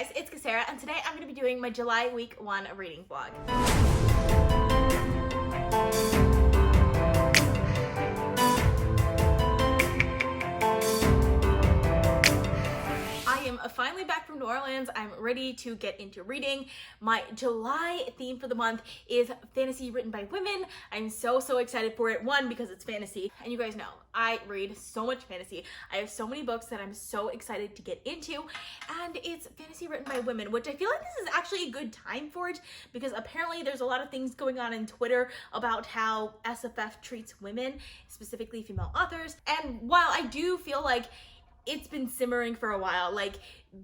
Hey guys, it's Kesara, and today I'm going to be doing my July week 1 reading vlog. I am finally back from New Orleans. I'm ready to get into reading. My July theme for the month is fantasy written by women. I'm so excited for it. One, because it's fantasy, and you guys know I read so much fantasy. I have so many books that I'm so excited to get into, and it's fantasy written by women, which I feel like this is actually a good time for it, because apparently there's a lot of things going on in Twitter about how SFF treats women, specifically female authors. And while I do feel like it's been simmering for a while, like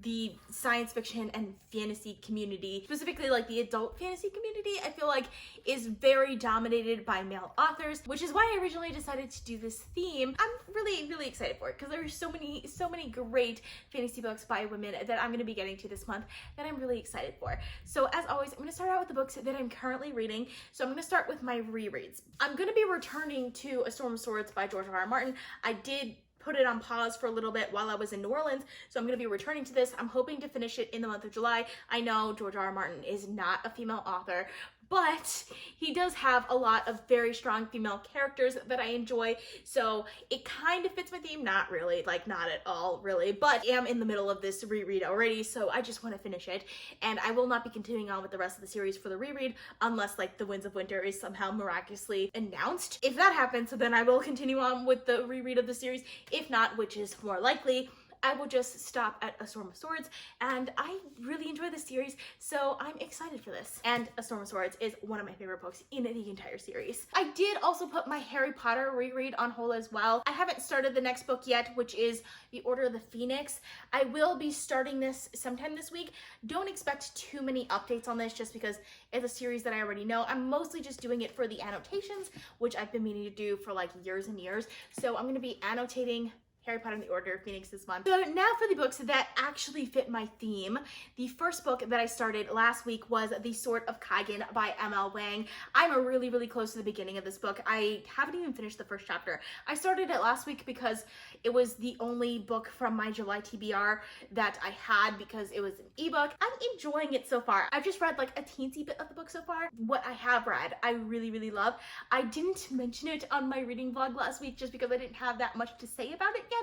the science fiction and fantasy community, specifically like the adult fantasy community, I feel like is very dominated by male authors, which is why I originally decided to do this theme. I'm really excited for it because there are so many great fantasy books by women that I'm going to be getting to this month that I'm really excited for. So as always, I'm going to start out with the books that I'm currently reading. So I'm going to start with my rereads. I'm going to be returning to A Storm of Swords by George R.R. Martin. I did put it on pause for a little bit while I was in New Orleans, so I'm going to be returning to this. I'm hoping to finish it in the month of July. I know George R.R. Martin is not a female author, but he does have a lot of very strong female characters that I enjoy, so it kind of fits my theme. Not really, like not at all really, but I am in the middle of this reread already, so I just want to finish it, and I will not be continuing on with the rest of the series for the reread unless like The Winds of Winter is somehow miraculously announced. If that happens, then I will continue on with the reread of the series. If not, which is more likely, I will just stop at A Storm of Swords, and I really enjoy this series, so I'm excited for this. And A Storm of Swords is one of my favorite books in the entire series. I did also put my Harry Potter reread on hold as well. I haven't started the next book yet, which is The Order of the Phoenix. I will be starting this sometime this week. Don't expect too many updates on this just because it's a series that I already know. I'm mostly just doing it for the annotations, which I've been meaning to do for like years and years. So I'm going to be annotating Harry Potter and the Order of Phoenix this month. So now for the books that actually fit my theme. The first book that I started last week was The Sword of Kaigen by M.L. Wang. I'm really close to the beginning of this book. I haven't even finished the first chapter. I started it last week because it was the only book from my July TBR that I had because it was an ebook. I'm enjoying it so far. I've just read like a teensy bit of the book so far. What I have read, I really love. I didn't mention it on my reading vlog last week just because I didn't have that much to say about it yet,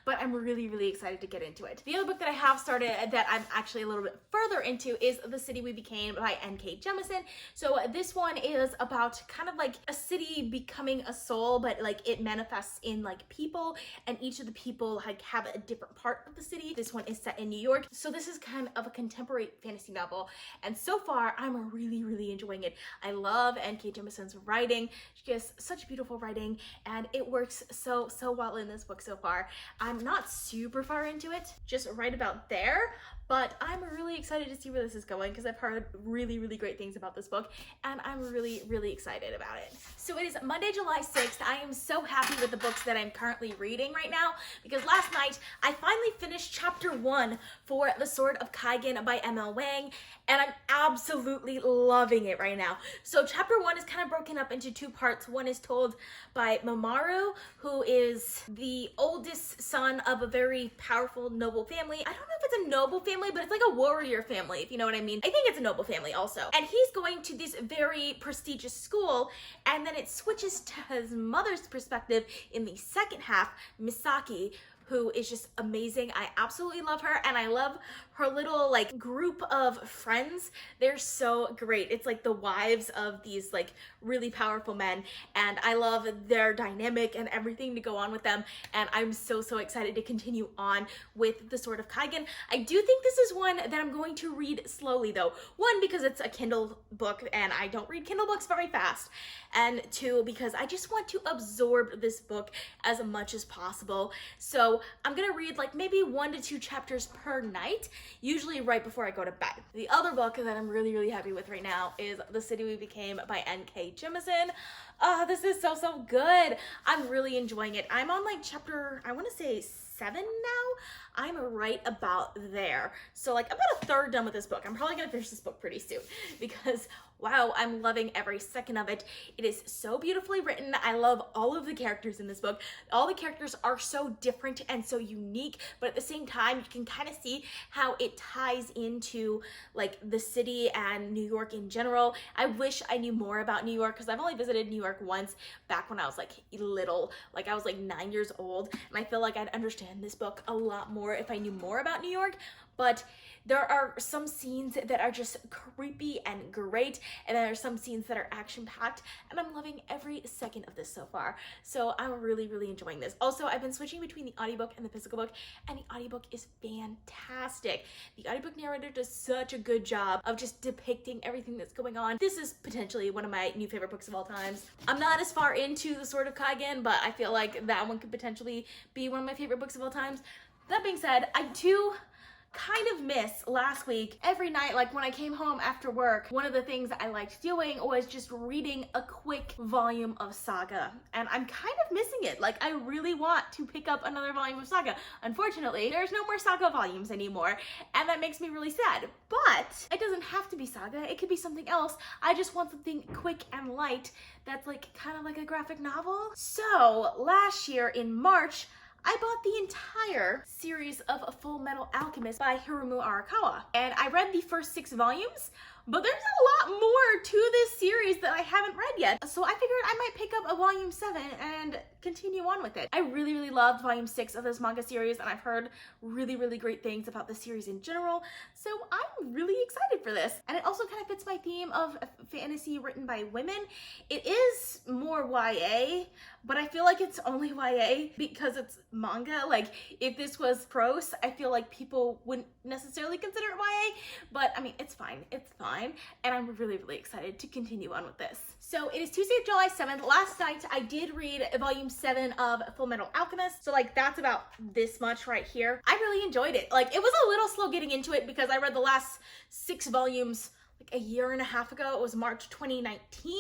but I'm really excited to get into it. The other book that I have started that I'm actually a little bit further into is The City We Became by N.K. Jemisin. So this one is about kind of like a city becoming a soul, but like it manifests in like people, and each of the people like have a different part of the city. This one is set in New York. So this is kind of a contemporary fantasy novel, and so far I'm really enjoying it. I love N.K. Jemisin's writing. She has such beautiful writing, and it works so well in this book so far. I'm not super far into it, just right about there, but I'm really excited to see where this is going because I've heard really great things about this book, and I'm really excited about it. So it is Monday, July 6th. I am so happy with the books that I'm currently reading right now because last night I finally finished chapter 1 for The Sword of Kaigen by M.L. Wang, and I'm absolutely loving it right now. So chapter 1 is kind of broken up into two parts. One is told by Mamoru, who is the oldest son of a very powerful noble family. I don't know if it's a noble family, but it's like a warrior family, if you know what I mean. I think it's a noble family also. And he's going to this very prestigious school, and then it switches to his mother's perspective in the second half, Misaki, who is just amazing. I absolutely love her, and I love her little like group of friends. They're so great. It's like the wives of these like really powerful men, and I love their dynamic and everything to go on with them, and I'm so excited to continue on with The Sword of Kaigen. I do think this is one that I'm going to read slowly though. One, because it's a Kindle book and I don't read Kindle books very fast, and two, because I just want to absorb this book as much as possible. So I'm gonna read like maybe 1 to 2 chapters per night, usually right before I go to bed. The other book that I'm really happy with right now is The City We Became by N.K. Jemisin. This is so good. I'm really enjoying it. I'm on like chapter, I want to say 7 now. I'm right about there. So like, I'm about a third done with this book. I'm probably gonna finish this book pretty soon because wow, I'm loving every second of it. It is so beautifully written. I love all of the characters in this book. All the characters are so different and so unique, but at the same time, you can kind of see how it ties into like the city and New York in general. I wish I knew more about New York because I've only visited New York once back when I was like little, like I was like 9 years old, and I feel like I'd understand this book a lot more if I knew more about New York. But there are some scenes that are just creepy and great, and there are some scenes that are action-packed, and I'm loving every second of this so far. So I'm really, really enjoying this. Also, I've been switching between the audiobook and the physical book, and the audiobook is fantastic. The audiobook narrator does such a good job of just depicting everything that's going on. This is potentially one of my new favorite books of all times. I'm not as far into the Sword of Kaigen, but I feel like that one could potentially be one of my favorite books of all times. That being said, I do kind of miss last week. Every night, like when I came home after work, one of the things I liked doing was just reading a quick volume of Saga, and I'm kind of missing it. Like, I really want to pick up another volume of Saga. Unfortunately, there's no more Saga volumes anymore, and that makes me really sad. But it doesn't have to be Saga. It could be something else. I just want something quick and light that's like kind of like a graphic novel. So last year in March, I bought the entire series of Full Metal Alchemist by Hiromu Arakawa. And I read the first 6 volumes, but there's a lot more to this series that I haven't read yet. So I figured I might pick up a volume 7 and continue on with it. I really, really loved volume 6 of this manga series, and I've heard really, really great things about the series in general. So I'm really excited for this. And it also kind of fits my theme of fantasy written by women. It is more YA, but I feel like it's only YA because it's manga. Like, if this was prose, I feel like people wouldn't necessarily consider it YA, but I mean, it's fine. It's fine. And I'm really, really excited to continue on with this. So it is Tuesday, July 7th. Last night, I did read volume 7 of Full Metal Alchemist. So like, that's about this much right here. I really enjoyed it. Like, it was a little slow getting into it because I read the last 6 volumes like a year and a half ago. It was March 2019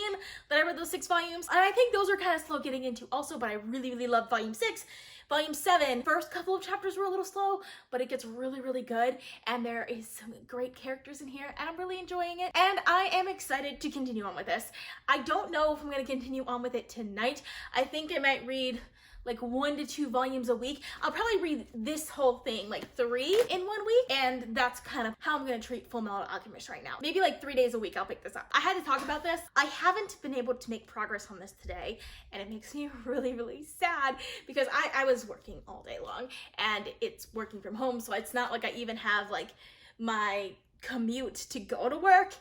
that I read those 6 volumes. And I think those were kind of slow getting into also, but I really, really loved volume 6. Volume 7, first couple of chapters were a little slow, but it gets really, really good. And there is some great characters in here, and I'm really enjoying it. And I am excited to continue on with this. I don't know if I'm going to continue on with it tonight. I think I might read like 1 to 2 volumes a week. I'll probably read this whole thing like 3 in 1 week, and that's kind of how I'm gonna treat Full Metal Alchemist right now. Maybe like 3 days a week I'll pick this up. I had to talk about this. I haven't been able to make progress on this today, and it makes me really, really sad because I was working all day long, and it's working from home, so it's not like I even have like my commute to go to work.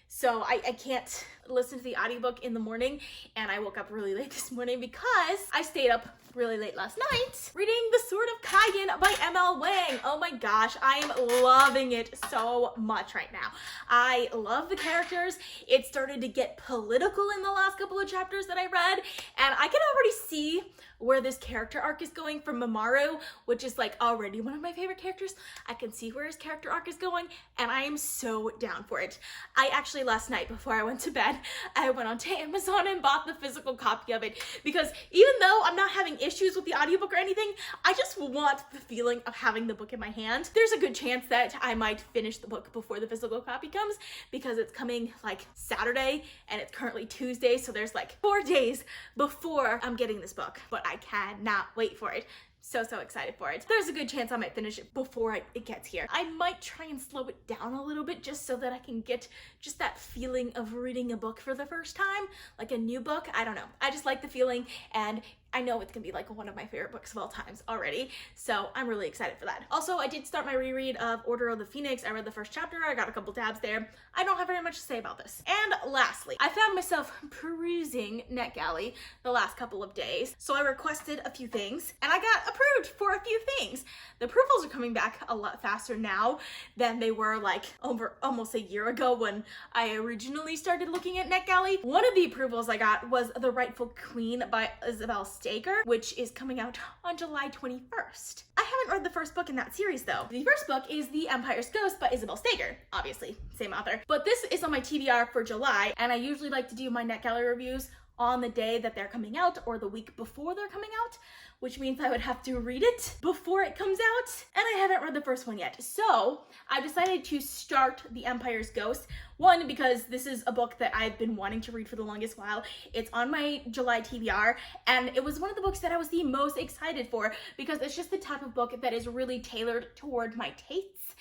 So I can't listen to the audiobook in the morning, and I woke up really late this morning because I stayed up really late last night reading The Sword of Kaigen by M.L. Wang. Oh my gosh, I am loving it so much right now. I love the characters. It started to get political in the last couple of chapters that I read, and I can already see where this character arc is going from Mamoru, which is like already one of my favorite characters. I can see where his character arc is going, and I am so down for it. I actually last night before I went to bed, I went onto Amazon and bought the physical copy of it because even though I'm not having issues with the audiobook or anything, I just want the feeling of having the book in my hand. There's a good chance that I might finish the book before the physical copy comes because it's coming like Saturday and it's currently Tuesday, so there's like 4 days before I'm getting this book, but I cannot wait for it. So excited for it. There's a good chance I might finish it before it gets here. I might try and slow it down a little bit just so that I can get just that feeling of reading a book for the first time, like a new book. I don't know. I just like the feeling, and I know it's gonna be like one of my favorite books of all times already, so I'm really excited for that. Also, I did start my reread of Order of the Phoenix. I read the first chapter. I got a couple tabs there. I don't have very much to say about this. And lastly, I found myself perusing NetGalley the last couple of days, so I requested a few things, and I got approved for a few things. The approvals are coming back a lot faster now than they were like over almost a year ago when I originally started looking at NetGalley. One of the approvals I got was The Rightful Queen by Isabel Steger, which is coming out on July 21st. I haven't read the first book in that series though. The first book is The Empire's Ghost by Isabel Steger, obviously, same author. But this is on my TBR for July, and I usually like to do my NetGalley reviews on the day that they're coming out or the week before they're coming out, which means I would have to read it before it comes out, and I haven't read the first one yet. So I decided to start The Empire's Ghost. One, because this is a book that I've been wanting to read for the longest while. It's on my July TBR, and it was one of the books that I was the most excited for because it's just the type of book that is really tailored toward my tastes,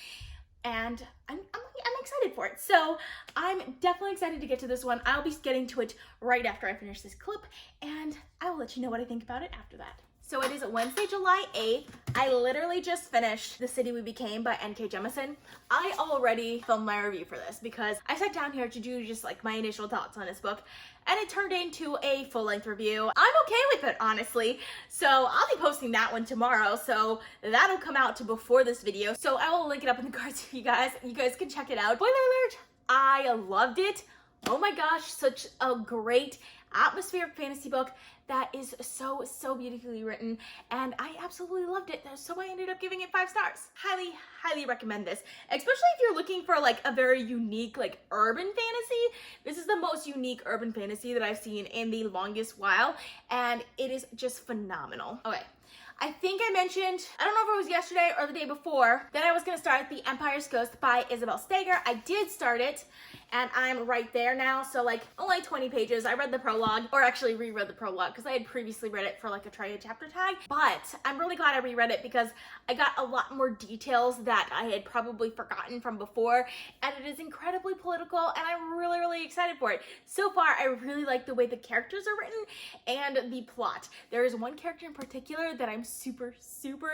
and I'm excited for it. So I'm definitely excited to get to this one. I'll be getting to it right after I finish this clip, and I will let you know what I think about it after that. So it is Wednesday, July 8th. I literally just finished The City We Became by N.K. Jemisin. I already filmed my review for this because I sat down here to do just like my initial thoughts on this book, and it turned into a full-length review. I'm okay with it, honestly. So I'll be posting that one tomorrow, so that'll come out to before this video. So I will link it up in the cards for you guys. You guys can check it out. Spoiler alert, I loved it. Oh my gosh, such a great atmospheric fantasy book that is so beautifully written, and I absolutely loved it. So I ended up giving it 5 stars. Highly recommend this, especially if you're looking for like a very unique like urban fantasy. This is the most unique urban fantasy that I've seen in the longest while, and it is just phenomenal. Okay, I think I mentioned, I don't know if it was yesterday or the day before, that I was gonna start The Empire's Ghost by Isabel Steger. I did start it, and I'm right there now, so like only 20 pages. I read the prologue, or actually reread the prologue because I had previously read it for like a Untitled Chapter tag, but I'm really glad I reread it because I got a lot more details that I had probably forgotten from before, and it is incredibly political, and I'm really excited for it. So far, I really like the way the characters are written and the plot. There is one character in particular that I'm super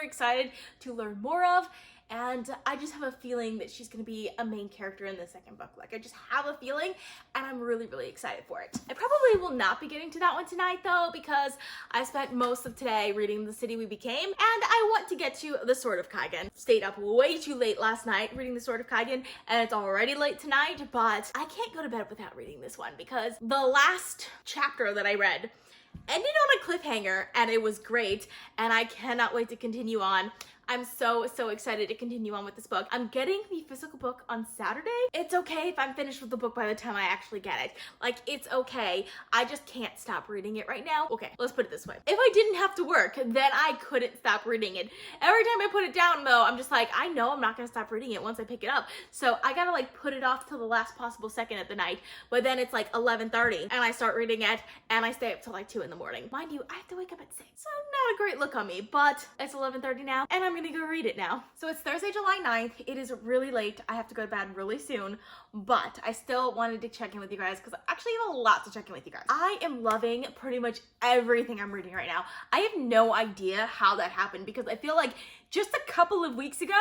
excited to learn more of, and I just have a feeling that she's gonna be a main character in the second book. Like, I just have a feeling, and I'm really excited for it. I probably will not be getting to that one tonight though, because I spent most of today reading The City We Became, and I want to get to The Sword of Kaigen. Stayed up way too late last night reading The Sword of Kaigen, and it's already late tonight, but I can't go to bed without reading this one because the last chapter that I read ended on a cliffhanger, and it was great, and I cannot wait to continue on. I'm so excited to continue on with this book. I'm getting the physical book on Saturday. It's okay if I'm finished with the book by the time I actually get it. Like, it's okay. I just can't stop reading it right now. Okay, let's put it this way. If I didn't have to work, then I couldn't stop reading it. Every time I put it down though, I'm just like, I know I'm not gonna stop reading it once I pick it up. So I gotta like put it off till the last possible second of the night. But then it's like 11:30 and I start reading it and I stay up till like 2 in the morning. Mind you, I have to wake up at 6. So not a great look on me, but it's 11:30 now and I'm gonna go read it now. So it's Thursday, July 9th. It is really late. I have to go to bed really soon, but I still wanted to check in with you guys because I actually have a lot to check in with you guys. I am loving pretty much everything I'm reading right now. I have no idea how that happened because I feel like just a couple of weeks ago,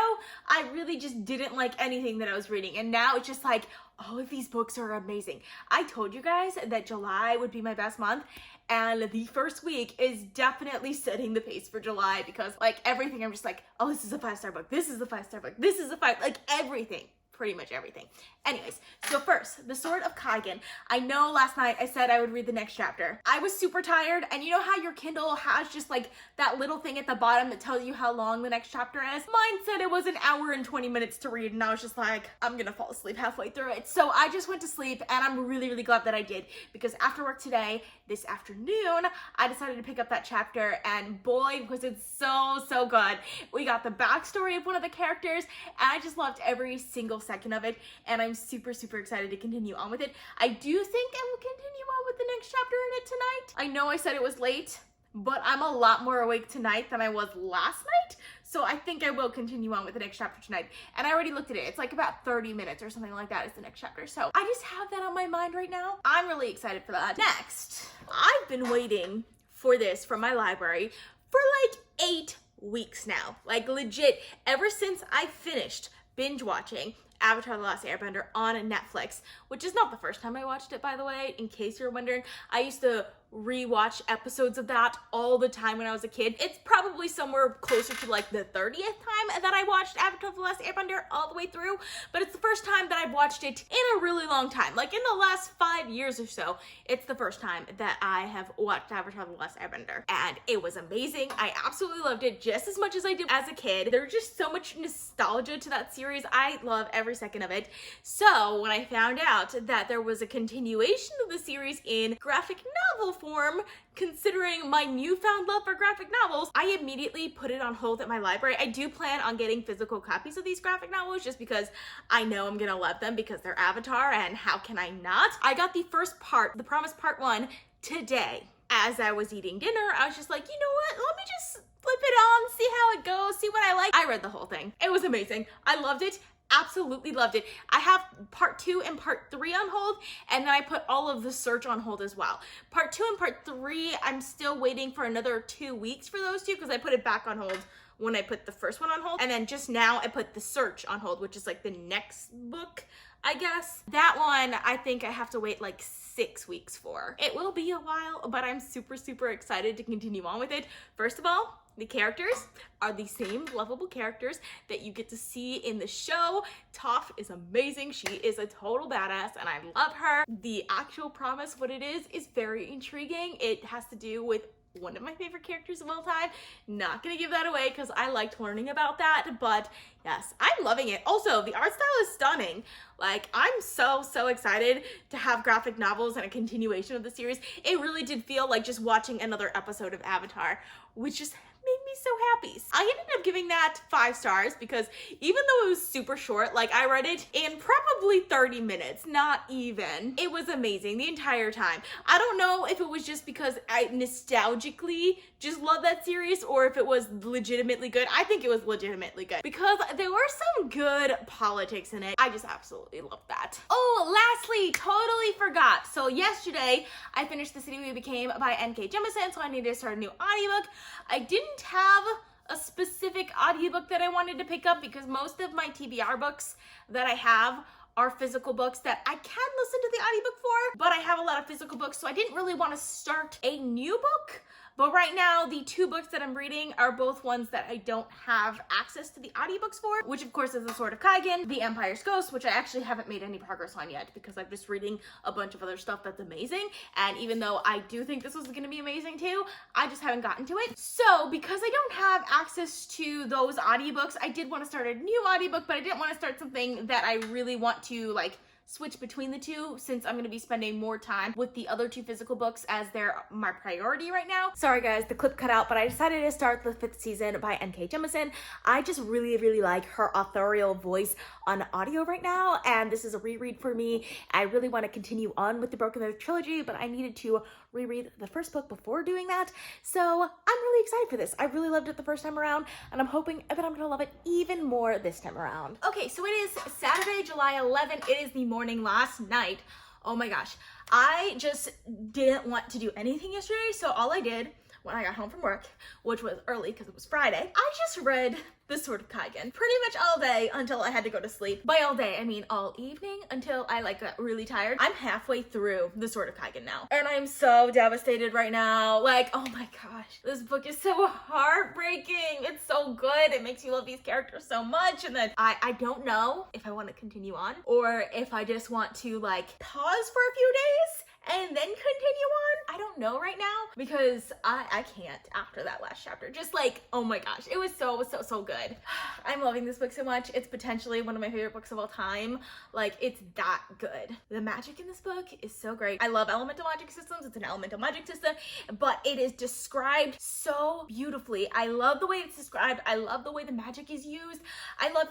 I really just didn't like anything that I was reading, and now it's just like, all of these books are amazing. I told you guys that July would be my best month, and the first week is definitely setting the pace for July because like everything, I'm just like, oh, this is a 5-star book. This is a 5-star book. This is a 5, like everything. Pretty much everything. Anyways, so first, The Sword of Kaigen. I know last night I said I would read the next chapter. I was super tired, and you know how your Kindle has just like that little thing at the bottom that tells you how long the next chapter is? Mine said it was 1 hour and 20 minutes to read, and I was just like, I'm gonna fall asleep halfway through it. So I just went to sleep, and I'm really glad that I did, because after work today, this afternoon, I decided to pick up that chapter, and boy, was it so good. We got the backstory of one of the characters, and I just loved every single second of it, and I'm super excited to continue on with it. I do think I will continue on with the next chapter in it tonight. I know I said it was late, but I'm a lot more awake tonight than I was last night, so I think I will continue on with the next chapter tonight. And I already looked at it. It's like about 30 minutes or something like that is the next chapter, so I just have that on my mind right now. I'm really excited for that. Next, I've been waiting for this from my library for like 8 weeks now. Like legit, ever since I finished binge watching Avatar: The Last Airbender on Netflix, which is not the first time I watched it, by the way, in case you're wondering. I used to rewatch episodes of that all the time when I was a kid. It's probably somewhere closer to like the 30th time that I watched Avatar: The Last Airbender all the way through, but it's the first time that I've watched it in a really long time. Like in the last 5 years or so, it's the first time that I have watched Avatar: The Last Airbender, and it was amazing. I absolutely loved it just as much as I did as a kid. There's just so much nostalgia to that series. I love every second of it. So when I found out that there was a continuation of the series in graphic novel form, considering my newfound love for graphic novels, I immediately put it on hold at my library. I do plan on getting physical copies of these graphic novels just because I know I'm gonna love them because they're Avatar, and how can I not? I got the first part, The Promise Part 1, today. As I was eating dinner, I was just like, you know what? Let me just flip it on, see how it goes, see what I like. I read the whole thing. It was amazing. I loved it. Absolutely loved it. I have part 2 and part 3 on hold, and then I put all of the search on hold as well. Part 2 and part 3, I'm still waiting for another 2 weeks for those two because I put it back on hold when I put the first one on hold. And then just now I put the search on hold, which is like the next book, I guess. That one, I think I have to wait like 6 weeks for. It will be a while, but I'm super, super excited to continue on with it. First of all, the characters are the same lovable characters that you get to see in the show. Toph is amazing. She is a total badass and I love her. The actual promise, what it is very intriguing. It has to do with one of my favorite characters of all time. Not gonna give that away because I liked learning about that, but yes, I'm loving it. Also, the art style is stunning. Like, I'm so excited to have graphic novels and a continuation of the series. It really did feel like just watching another episode of Avatar, which just made me so happy. I ended up giving that 5 stars because even though it was super short, like I read it in probably 30 minutes, not even. It was amazing the entire time. I don't know if it was just because I nostalgically just love that series or if it was legitimately good. I think it was legitimately good because there were some good politics in it. I just absolutely love that. Oh, lastly, totally forgot. So yesterday I finished The City We Became by N.K. Jemisin, so I needed to start a new audiobook. I didn't have a specific audiobook that I wanted to pick up because most of my TBR books that I have are physical books that I can listen to the audiobook for, but I have a lot of physical books, so I didn't really want to start a new book. But right now, the 2 books that I'm reading are both ones that I don't have access to the audiobooks for, which of course is The Sword of Kaigen, The Empire's Ghost, which I actually haven't made any progress on yet because I'm just reading a bunch of other stuff that's amazing. And even though I do think this was going to be amazing too, I just haven't gotten to it. So because I don't have access to those audiobooks, I did want to start a new audiobook, but I didn't want to start something that I really want to like switch between the two since I'm going to be spending more time with the other 2 physical books as they're my priority right now. Sorry guys, the clip cut out, but I decided to start the 5th season by N.K. Jemisin. I just really like her authorial voice on audio right now, and this is a reread for me. I really want to continue on with the Broken Earth trilogy, but I needed to reread the first book before doing that, so I'm really excited for this. I really loved it the first time around, and I'm hoping that I'm gonna love it even more this time around. Okay, so it is Saturday, July 11th. It is the morning last night. Oh my gosh, I just didn't want to do anything yesterday, so all I did when I got home from work, which was early because it was Friday, I just read The Sword of Kaigen pretty much all day until I had to go to sleep. By all day, I mean all evening until I like got really tired. I'm halfway through The Sword of Kaigen now, and I'm so devastated right now. Like, oh my gosh, this book is so heartbreaking. It's so good. It makes you love these characters so much, and then I don't know if I want to continue on or if I just want to like pause for a few days and then continue on. I don't know right now because I can't after that last chapter. Just like, oh my gosh, it was so good. I'm loving this book so much. It's potentially one of my favorite books of all time. Like, it's that good. The magic in this book is so great. I love elemental magic systems. It's an elemental magic system, but it is described so beautifully. I love the way it's described. I love the way the magic is used. I love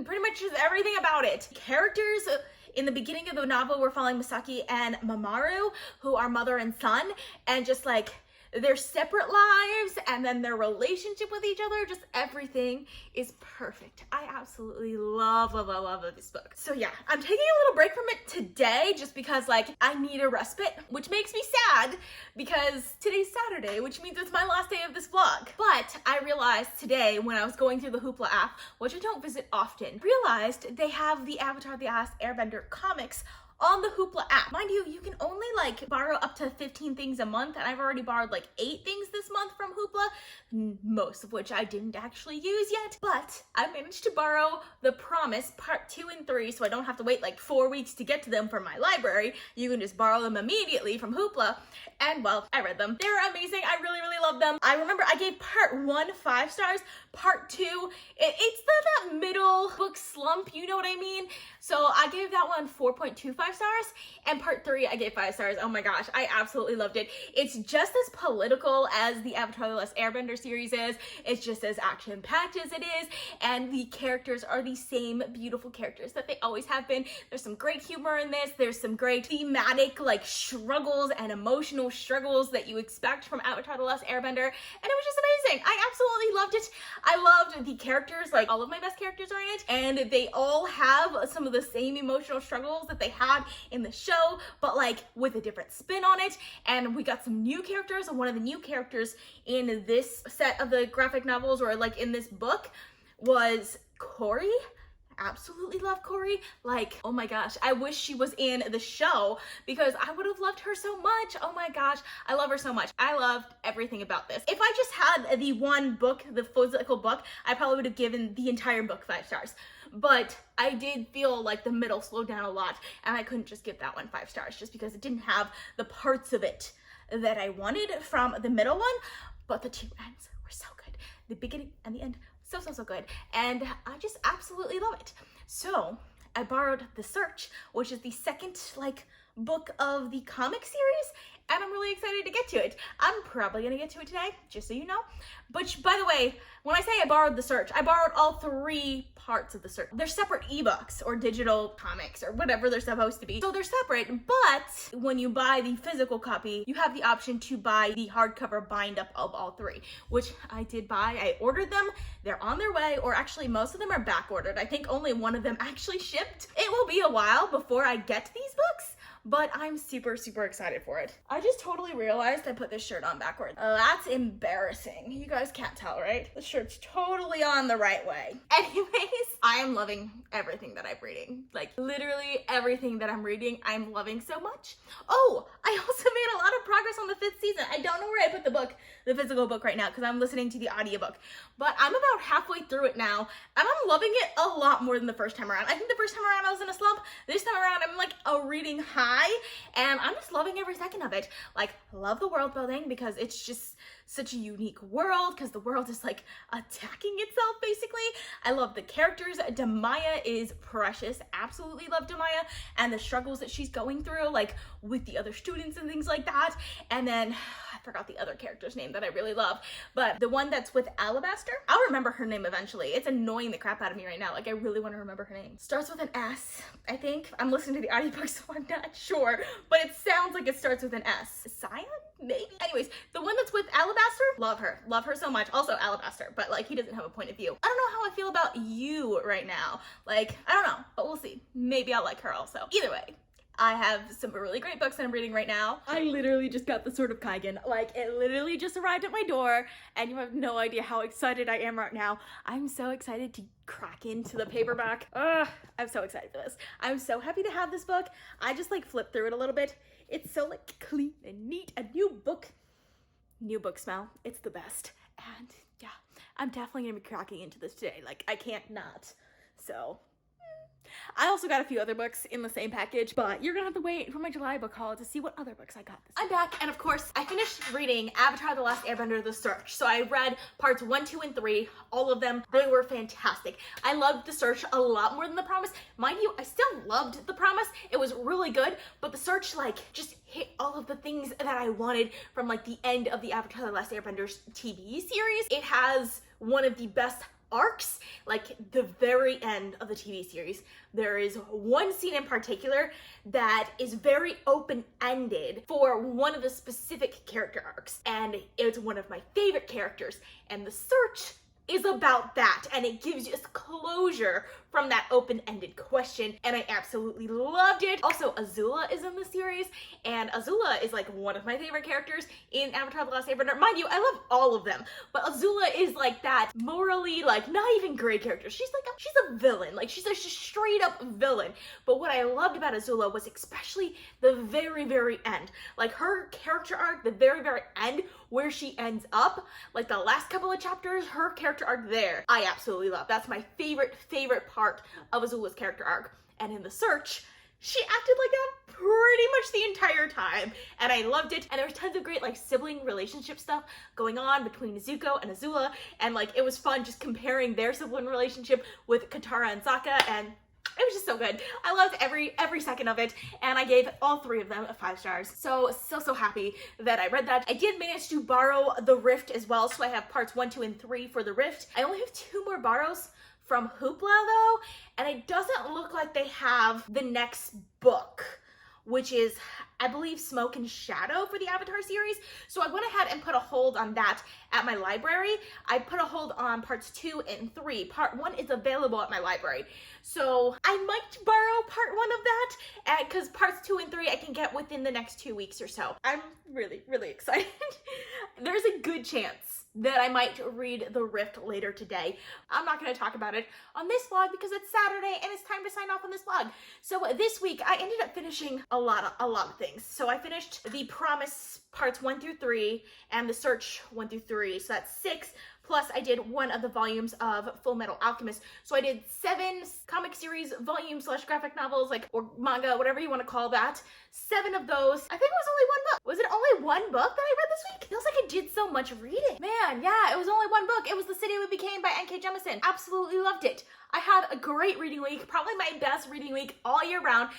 pretty much just everything about it. Characters in the beginning of the novel, we're following Misaki and Mamoru, who are mother and son, and just like their separate lives and then their relationship with each other, just everything is perfect. I absolutely love this book. So yeah, I'm taking a little break from it today just because like I need a respite, which makes me sad because today's Saturday, which means it's my last day of this vlog. But I realized today when I was going through the Hoopla app, which I don't visit often, realized they have the Avatar: The Last Airbender comics on the Hoopla app. Mind you, you can only like borrow up to 15 things a month, and I've already borrowed like 8 things this month from Hoopla, most of which I didn't actually use yet, but I managed to borrow The Promise Part 2 and 3, so I don't have to wait like 4 weeks to get to them from my library. You can just borrow them immediately from Hoopla, and well, I read them. They're amazing. I really, really love them. I remember I gave Part 1 5 stars, Part 2, it's that middle book slump, you know what I mean? So I gave that one 4.25 stars, and Part 3 I gave 5 stars. Oh my gosh, I absolutely loved it. It's just as political as the Avatar: The Last Airbender series is. It's just as action-packed as it is, and the characters are the same beautiful characters that they always have been. There's some great humor in this. There's some great thematic like struggles and emotional struggles that you expect from Avatar: The Last Airbender, and it was just amazing. I absolutely loved it. I loved the characters, like all of my best characters are in it, and they all have some of the same emotional struggles that they had in the show, but like with a different spin on it. And we got some new characters, and one of the new characters in this set of the graphic novels, or like in this book, was Corey. Absolutely love Corey. Like, oh my gosh, I wish she was in the show because I would have loved her so much. Oh my gosh, I love her so much. I loved everything about this. If I just had the one book, the physical book, I probably would have given the entire book 5 stars. But I did feel like the middle slowed down a lot, and I couldn't just give that one 5 stars just because it didn't have the parts of it that I wanted from the middle one. But the 2 ends were so good. The beginning and the end, so good, and I just absolutely love it. So I borrowed The Search, which is the second like book of the comic series, and I'm really excited to get to it. I'm probably gonna get to it today, just so you know. But by the way, when I say I borrowed The Search, I borrowed all 3 parts of The Search. They're separate ebooks or digital comics or whatever they're supposed to be. So they're separate, but when you buy the physical copy, you have the option to buy the hardcover bind up of all 3, which I did buy. I ordered them. They're on their way, or actually most of them are back ordered. I think only one of them actually shipped. It will be a while before I get these books, but I'm super excited for it. I just totally realized I put this shirt on backwards. That's embarrassing. You guys can't tell, right? The shirt's totally on the right way. Anyways, I am loving everything that I'm reading. Like literally everything that I'm reading, I'm loving so much. Oh, I also made a lot of progress on the 5th season. I don't know where I put the book, the physical book right now, because I'm listening to the audiobook, but I'm about halfway through it now, and I'm loving it a lot more than the first time around. I think the first time around I was in a slump. This time around I'm like a reading high, and I'm just loving every second of it. Like, I love the world building because it's just such a unique world, because the world is like attacking itself basically. I love the characters. Demaya is precious. Absolutely love Demaya and the struggles that she's going through, like with the other students and things like that. And then I forgot the other character's name that I really love, but the one that's with Alabaster, I'll remember her name eventually. It's annoying the crap out of me right now. Like, I really want to remember her name. Starts with an S, I think. I'm listening to the audiobook, so I'm not sure, but it sounds like it starts with an S. Cyan? Maybe? Anyways, the one that's with Alabaster, love her. Love her so much. Also Alabaster, but like, he doesn't have a point of view. I don't know how I feel about you right now. Like, I don't know, but we'll see. Maybe I'll like her also. Either way, I have some really great books that I'm reading right now. I literally just got the Sword of Kaigen. Like, it literally just arrived at my door, and you have no idea how excited I am right now. I'm so excited to crack into the paperback. I'm so excited for this. I'm so happy to have this book. I just like flipped through it a little bit. It's so like clean and neat. A new book smell. It's the best. And yeah, I'm definitely gonna be cracking into this today. Like, I can't not. So I also got a few other books in the same package, but you're gonna have to wait for my July book haul to see what other books I got this week. I'm back, and of course, I finished reading Avatar: The Last Airbender: The Search. So I read parts 1, 2, and 3, all of them. They were fantastic. I loved The Search a lot more than The Promise. Mind you, I still loved The Promise. It was really good, but The Search, like, just hit all of the things that I wanted from, like, the end of the Avatar: The Last Airbender TV series. It has one of the best arcs, like the very end of the TV series. There is one scene in particular that is very open-ended for one of the specific character arcs, and it's one of my favorite characters, and The Search is about that, and it gives you closure from that open-ended question, and I absolutely loved it. Also, Azula is in the series, and Azula is like one of my favorite characters in Avatar: The Last Airbender. Mind you, I love all of them, but Azula is like that morally, like, not even great character. She's a villain. Like, she's a straight up villain. But what I loved about Azula was especially the very, very end. Like, her character arc, the very, very end, where she ends up, like the last couple of chapters, her character arc there, I absolutely love. That's my favorite part of Azula's character arc. And in The Search, she acted like that pretty much the entire time, and I loved it. And there was tons of great like sibling relationship stuff going on between Zuko and Azula, and like it was fun just comparing their sibling relationship with Katara and Sokka, and it was just so good. I loved every second of it, and I gave all 3 of them 5 stars. So happy that I read that. I did manage to borrow The Rift as well, so I have parts 1, 2, and 3 for The Rift. I only have 2 more borrows from Hoopla though, and it doesn't look like they have the next book, which is, I believe, Smoke and Shadow for the Avatar series. So I went ahead and put a hold on that at my library. I put a hold on parts 2 and 3. Part 1 is available at my library. So I might borrow part 1 of that, because parts 2 and 3 I can get within the next 2 weeks or so. I'm really, really excited. There's a good chance that I might read The Rift later today. I'm not going to talk about it on this vlog because it's Saturday and it's time to sign off on this vlog. So this week I ended up finishing a lot of things. So I finished The Promise parts 1 through 3 and The Search 1 through 3. So that's 6. Plus I did 1 of the volumes of Full Metal Alchemist. So I did 7 comic series volumes / graphic novels, like, or manga, whatever you want to call that. 7 of those. I think it was only 1 book. Was it only 1 book that I read this week? It feels like I did so much reading. Man, yeah, it was only 1 book. It was The City We Became by N.K. Jemisin. Absolutely loved it. I had a great reading week, probably my best reading week all year round.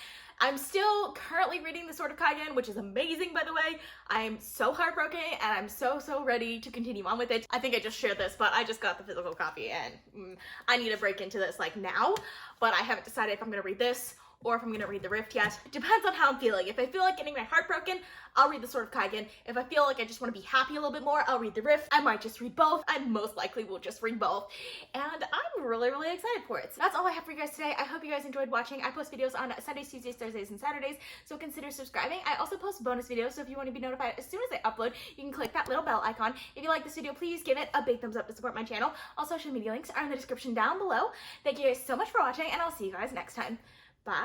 I'm still currently reading The Sword of Kaigen, which is amazing, by the way. I'm so heartbroken, and I'm so ready to continue on with it. I think I just shared this, but I just got the physical copy, and I need to break into this, like, now. But I haven't decided if I'm gonna read this or if I'm gonna read The Rift yet. It depends on how I'm feeling. If I feel like getting my heart broken, I'll read The Sword of Kaigen. If I feel like I just want to be happy a little bit more, I'll read The Rift. I might just read both. I most likely will just read both. And I'm really excited for it. So that's all I have for you guys today. I hope you guys enjoyed watching. I post videos on Sundays, Tuesdays, Thursdays, and Saturdays, so consider subscribing. I also post bonus videos, so if you want to be notified as soon as I upload, you can click that little bell icon. If you like this video, please give it a big thumbs up to support my channel. All social media links are in the description down below. Thank you guys so much for watching, and I'll see you guys next time. Bye.